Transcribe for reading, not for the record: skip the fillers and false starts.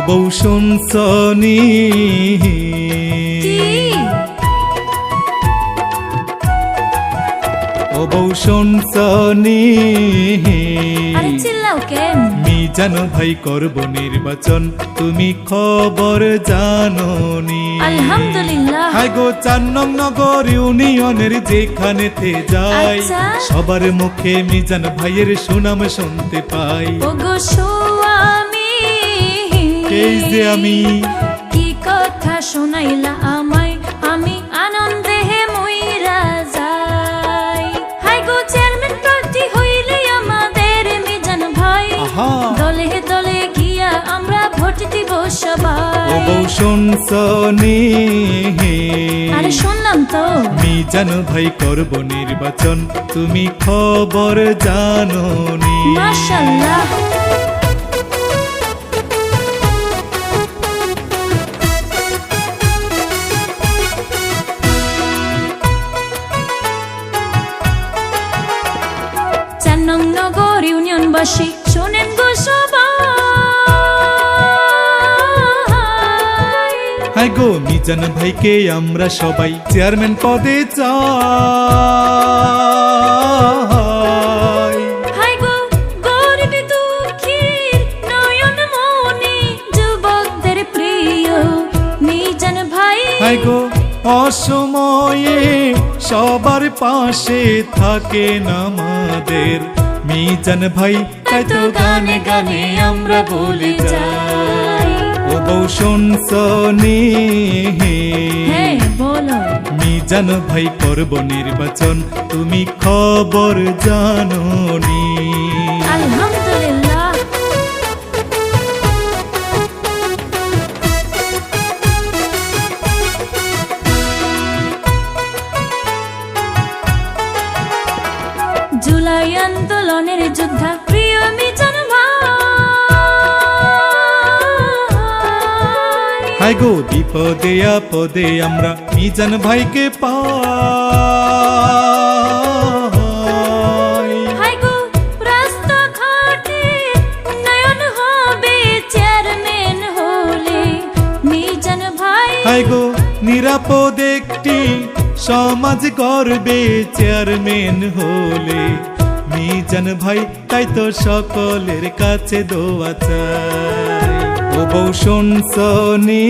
বউ শুনছনি ও বউ শুনছনি আরে চিল্লাও কেন? মিজান ভাই করব নির্বাচন, তুমি খবর জানোনি? আলহামদুলিল্লাহ। হাই গো ৪ নং নগর ইউনিয়নের যেখানেতে যাই, আচ্ছা। সবার মুখে মিজান ভাইয়ের সুনাম শুনতে পাই। ওগো স্বামী, এই যে আমি, কি কথা শোনাইলা আমায়, আমি আনন্দে মইরা যাই। হাই গো চেয়ারম্যান প্রার্থী হইলে আমাদের মিজান ভাই, আহা দলে দলে গিয়া আমরা ভোট দিব সবাই। ও বউ শুনছনি আরে শুনলাম তো। মিজান ভাই করব নির্বাচন, তুমি খবর জানোনি? মাশাআল্লাহ। নগর ইউনিয়নবাসী শোনেন গো সবাই, হাই গো মিজান ভাইকে আমরা সবাই চেয়ারম্যান পদে চাই। হাই গো গরিব দুঃখীর নয়ন মনি, যুবকদের প্রিয় মিজান ভাই। হাই গো অসময়ে সবার পাশে থাকেন আমাদের মিজান ভাই, তাই তো গানে গানে আমরা বলে যাই। ও বউ শুনছনি হ্যাঁ বলো। মিজান ভাই করব নির্বাচন, তুমি খবর জানোনি? আলহামদুলিল্লাহ। জুলাই আন্দোলনের যোদ্ধা প্রিয় মিজান ভাই। হাই গো বিপদে আপদে আমরা মিজান ভাইকে পাই। হাই গো রাস্তাঘাটে উন্নয়ন হবে চেয়ারম্যান হলে মিজান ভাই। হাই গো নিরাপদ একটি সমাজ গড়বে চেয়ারম্যান হলে মিজান ভাই, তাই তো সকলের কাছে দোয়া চাই। ও বউ শুনছনি